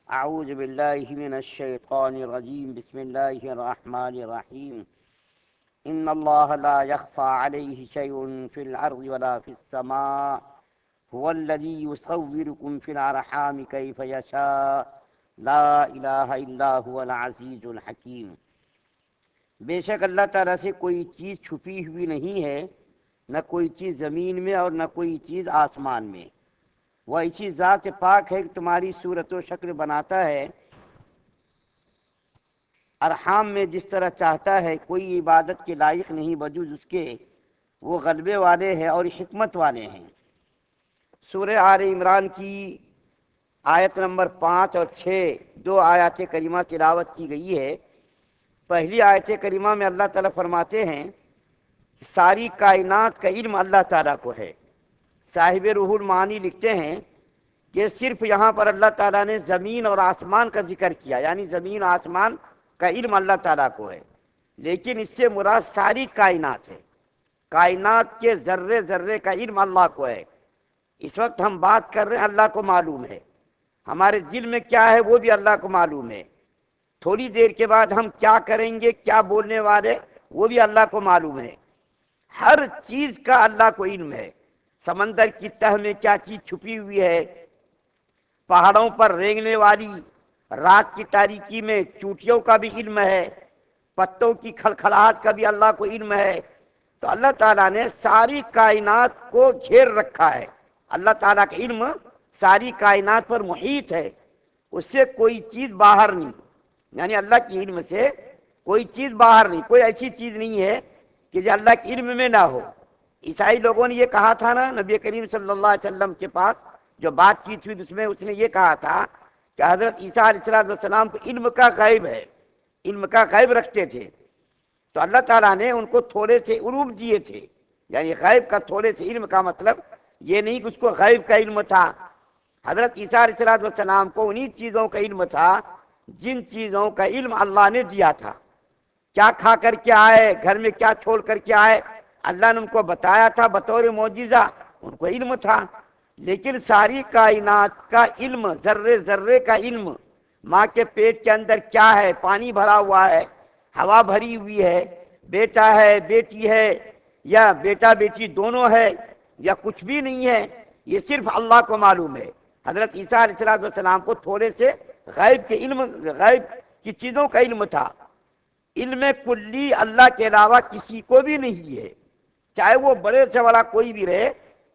اعوذ باللہ من الشیطان الرجیم بسم اللہ الرحمن الرحیم ان اللہ لا يخفى علیہ شیء فی الارض ولا فی السماء هو الذی یصورکم فی الارحام کیف یشاء لا الہ الا هو العزیز الحکیم۔ بے شک اللہ تعالیٰ سے کوئی چیز چھپی ہوئی نہیں ہے، نہ کوئی چیز زمین میں اور نہ کوئی چیز آسمان میں۔ وہ اسی ذات پاک ہے کہ تمہاری صورت و شکل بناتا ہے ارحام میں جس طرح چاہتا ہے، کوئی عبادت کے لائق نہیں بجز اس کے، وہ غلبے والے ہیں اور حکمت والے ہیں۔ سورہ آل عمران کی آیت نمبر 5 اور 6 دو آیات کریمہ تلاوت کی گئی ہے۔ پہلی آیت کریمہ میں اللہ تعالیٰ فرماتے ہیں کہ ساری کائنات کا علم اللہ تعالیٰ کو ہے۔ صاحب روح المعانی لکھتے ہیں کہ صرف یہاں پر اللہ تعالیٰ نے زمین اور آسمان کا ذکر کیا، یعنی زمین اور آسمان کا علم اللہ تعالیٰ کو ہے، لیکن اس سے مراد ساری کائنات ہے۔ کائنات کے ذرے ذرے کا علم اللہ کو ہے۔ اس وقت ہم بات کر رہے ہیں، اللہ کو معلوم ہے۔ ہمارے دل میں کیا ہے وہ بھی اللہ کو معلوم ہے۔ تھوڑی دیر کے بعد ہم کیا کریں گے، کیا بولنے والے، وہ بھی اللہ کو معلوم ہے۔ ہر چیز کا اللہ کو علم ہے۔ سمندر کی تہ میں کیا چیز چھپی ہوئی ہے، پہاڑوں پر رینگنے والی رات کی تاریکی میں چوٹیوں کا بھی علم ہے، پتوں کی کھڑکھڑاہٹ کا بھی اللہ کو علم ہے۔ تو اللہ تعالیٰ نے ساری کائنات کو گھیر رکھا ہے۔ اللہ تعالیٰ کا علم ساری کائنات پر محیط ہے، اس سے کوئی چیز باہر نہیں، یعنی اللہ کے علم سے کوئی چیز باہر نہیں۔ کوئی ایسی چیز نہیں ہے کہ جو اللہ کے علم میں نہ ہو۔ عیسائی لوگوں نے یہ کہا تھا نا نبی کریم صلی اللہ علیہ وسلم کے پاس جو بات چیت ہوئی، اس میں اس نے یہ کہا تھا کہ حضرت عیسیٰ علیہ السلام کو علم کا غیب ہے، علم کا غیب رکھتے تھے۔ تو اللہ تعالیٰ نے ان کو تھوڑے سے علوم دیے تھے، یعنی غیب کا تھوڑے سے علم کا مطلب یہ نہیں کہ اس کو غیب کا علم تھا۔ حضرت عیسیٰ علیہ السلام کو انہی چیزوں کا علم تھا جن چیزوں کا علم اللہ نے دیا تھا۔ کیا کھا کر کے آئے، گھر میں کیا چھوڑ کر کے آئے، اللہ نے ان کو بتایا تھا بطور معجزہ، ان کو علم تھا۔ لیکن ساری کائنات کا علم، ذرے ذرے کا علم، ماں کے پیٹ کے اندر کیا ہے، پانی بھرا ہوا ہے، ہوا بھری ہوئی ہے، بیٹا ہے، بیٹی ہے، یا بیٹا بیٹی دونوں ہے، یا کچھ بھی نہیں ہے، یہ صرف اللہ کو معلوم ہے۔ حضرت عیسیٰ علیہ السلام کو تھوڑے سے غیب کے علم، غیب کی چیزوں کا علم تھا۔ علم کلی اللہ کے علاوہ کسی کو بھی نہیں ہے، چاہے وہ بڑے سے بڑا کوئی بھی رہے،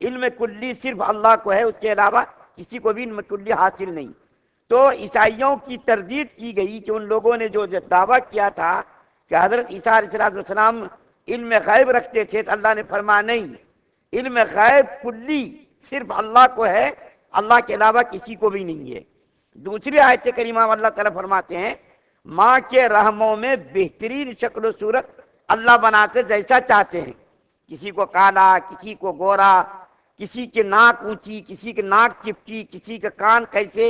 علم کلی صرف اللہ کو ہے، اس کے علاوہ کسی کو بھی علم کلی حاصل نہیں۔ تو عیسائیوں کی تردید کی گئی کہ ان لوگوں نے جو دعویٰ کیا تھا کہ حضرت عیسیٰ علیہ السلام علم غیب رکھتے تھے، تو اللہ نے فرمایا نہیں، علم غیب کلی صرف اللہ کو ہے، اللہ کے علاوہ کسی کو بھی نہیں ہے۔ دوسری آیت کریمہ میں اللہ تعالیٰ فرماتے ہیں ماں کے رحموں میں بہترین شکل و صورت اللہ بناتے جیسا چاہتے ہیں، کسی کو کالا، کسی کو گورا، کسی کی ناک اونچی، کسی کی ناک چپٹی، کسی کے کان کیسے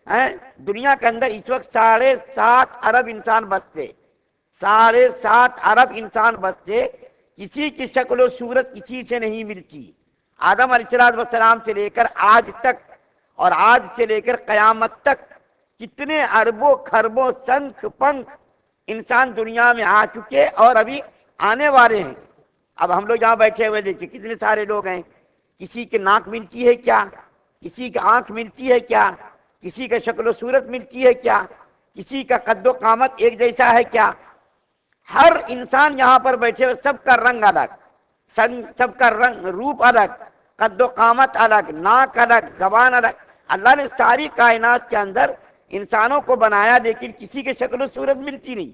ہیں۔ دنیا کے اندر اس وقت 7.5 ارب انسان بستے، 7.5 ارب انسان بستے، کسی کی شکل و صورت کسی سے نہیں ملتی۔ آدم علیہ السلام سے لے کر آج تک، اور آج سے لے کر قیامت تک کتنے اربوں خربوں سنکھ پنکھ انسان دنیا میں آ چکے اور ابھی آنے والے ہیں۔ اب ہم لوگ یہاں بیٹھے ہوئے دیکھیں کتنے سارے لوگ ہیں، کسی کی ناک ملتی ہے کیا، کسی کی آنکھ ملتی ہے کیا، کسی کا شکل و صورت ملتی ہے کیا، کسی کا قد و قامت ایک جیسا ہے کیا۔ ہر انسان یہاں پر بیٹھے ہوئے سب کا رنگ الگ، سب کا رنگ روپ الگ، قد و قامت الگ، ناک الگ، زبان الگ۔ اللہ نے ساری کائنات کے اندر انسانوں کو بنایا، لیکن کسی کے شکل و صورت ملتی نہیں۔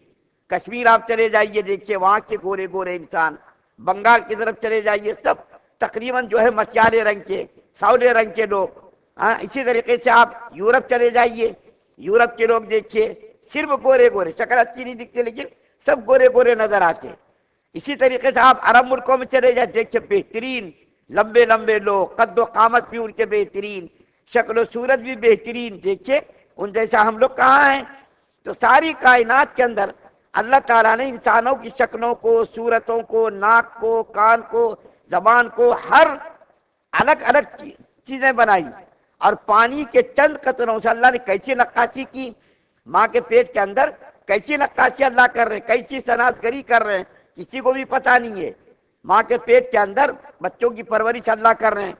کشمیر آپ چلے جائیے دیکھیے، وہاں کے گورے گورے انسان، بنگال کی طرف چلے جائیے سب تقریباً جو ہے مچیالے رنگ کے، ساولے رنگ کے لوگ۔ اسی طریقے سے آپ یورپ چلے جائیے، یورپ کے لوگ دیکھیے صرف گورے گورے، شکل اچھی نہیں دکھتے لیکن سب گورے گورے نظر آتے۔ اسی طریقے سے آپ عرب ملکوں میں چلے جائیں، دیکھیے بہترین لمبے لمبے لوگ، قد و قامت بھی ان کے بہترین، شکل و صورت بھی بہترین، دیکھیے ان جیسا ہم لوگ کہاں ہیں۔ تو ساری کائنات کے اندر اللہ تعالیٰ نے انسانوں کی شکلوں کو، صورتوں کو، ناک کو، کان کو، زبان کو، ہر الگ الگ چیزیں بنائی۔ اور پانی کے چند قطروں سے اللہ نے کیسی نقاشی کی، ماں کے پیٹ کے اندر کیسی نقاشی اللہ کر رہے ہیں، کیسی صنعت کری کر رہے ہیں، کسی کو بھی پتہ نہیں ہے۔ ماں کے پیٹ کے اندر بچوں کی پرورش اللہ کر رہے ہیں،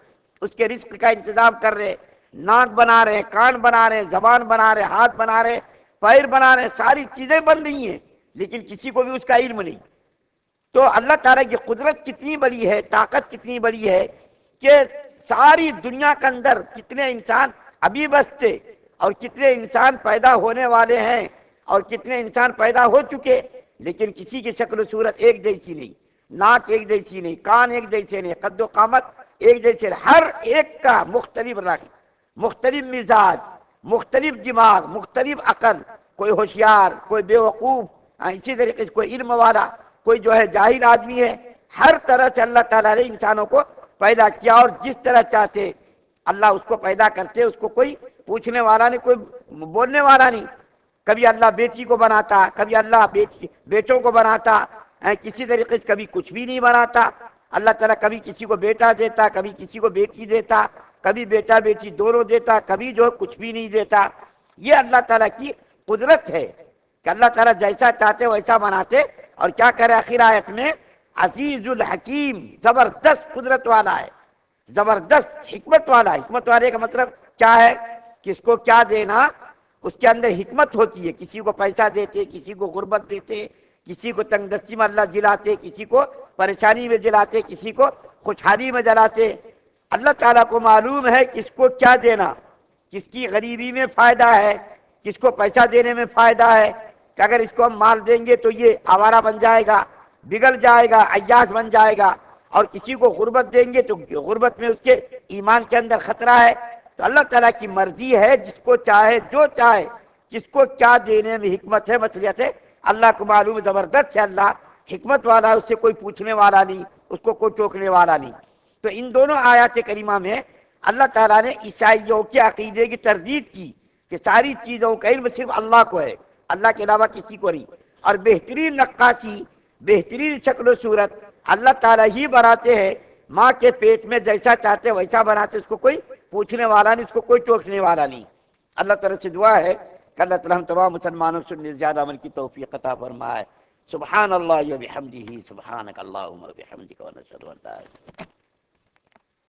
اس کے رزق کا انتظام کر رہے ہیں، ناک بنا رہے ہیں، کان بنا رہے ہیں، زبان بنا رہے ہیں، ہاتھ بنا رہے ہیں، پیر بنا رہے ہیں، ساری چیزیں بن رہی ہیں، لیکن کسی کو بھی اس کا علم نہیں۔ تو اللہ تعالیٰ کی قدرت کتنی بڑی ہے، طاقت کتنی بڑی ہے کہ ساری دنیا کے اندر کتنے انسان ابھی بستے اور کتنے انسان پیدا ہونے والے ہیں اور کتنے انسان پیدا ہو چکے، لیکن کسی کی شکل و صورت ایک جیسی نہیں، ناک ایک جیسی نہیں، کان ایک جیسے نہیں، قد و قامت ایک جیسے نہیں، ہر ایک کا مختلف رنگ، مختلف مزاج، مختلف دماغ، مختلف عقل، کوئی ہوشیار، کوئی بے وقوف، اسی طریقے سے کوئی علم والا، کوئی جو ہے جاہل آدمی ہے۔ ہر طرح سے اللہ تعالیٰ نے انسانوں کو پیدا کیا، اور جس طرح چاہتے اللہ اس کو پیدا کرتے، اس کو کوئی پوچھنے والا نہیں، کوئی بولنے والا نہیں۔ کبھی اللہ بیٹی کو بناتا، کبھی اللہ بیٹوں کو بناتا، کسی طریقے سے کبھی کچھ بھی نہیں بناتا۔ اللہ تعالیٰ کبھی کسی کو بیٹا دیتا، کبھی کسی کو بیٹی دیتا، کبھی بیٹا بیٹی دونوں دیتا، کبھی جو کچھ بھی نہیں دیتا۔ یہ اللہ تعالیٰ کی قدرت ہے کہ اللہ تعالیٰ جیسا چاہتے ویسا بناتے۔ اور کیا کرے آخر آیت میں، عزیز الحکیم، زبردست قدرت والا ہے، زبردست حکمت والا ہے۔ حکمت والے کا مطلب کیا ہے؟ کس کو کیا دینا اس کے اندر حکمت ہوتی ہے۔ کسی کو پیسہ دیتے، کسی کو غربت دیتے، کسی کو تنگ دستی میں اللہ جلاتے، کسی کو پریشانی میں جلاتے، کسی کو خوشحالی میں جلاتے۔ اللہ تعالیٰ کو معلوم ہے کس کو کیا دینا، کس کی غریبی میں فائدہ ہے، کس کو پیسہ دینے میں فائدہ ہے، کہ اگر اس کو ہم مال دیں گے تو یہ آوارہ بن جائے گا، بگڑ جائے گا، عیاش بن جائے گا، اور کسی کو غربت دیں گے تو غربت میں اس کے ایمان کے اندر خطرہ ہے۔ تو اللہ تعالیٰ کی مرضی ہے، جس کو چاہے جو چاہے، جس کو کیا دینے میں حکمت ہے، مصلحت ہے، اللہ کو معلوم ہے۔ زبردست ہے اللہ، حکمت والا ہے، اس سے کوئی پوچھنے والا نہیں، اس کو کوئی ٹوکنے والا نہیں۔ تو ان دونوں آیات کریمہ میں اللہ تعالیٰ نے عیسائیوں کے عقیدے کی تردید کی کہ ساری چیزوں کا علم صرف اللہ کو ہے، اللہ کے علاوہ کسی کو نہیں، اور بہترین نقاشی، بہترین شکل و صورت اللہ تعالیٰ ہی بناتے ہیں۔ ماں کے پیٹ میں جیسا چاہتے ویسا بناتے، اس کو کوئی پوچھنے والا نہیں، اس کو کوئی ٹوکنے والا نہیں۔ اللہ تعالیٰ سے دعا ہے کہ اللہ تعالیٰ ہم تمام مسلمانوں سے زیادہ عمل کی توفیق عطا فرمائے۔ سبحان اللہ و بحمدہ، سبحانک اللہم و بحمدک، و نشہد ان لا الہ الا انت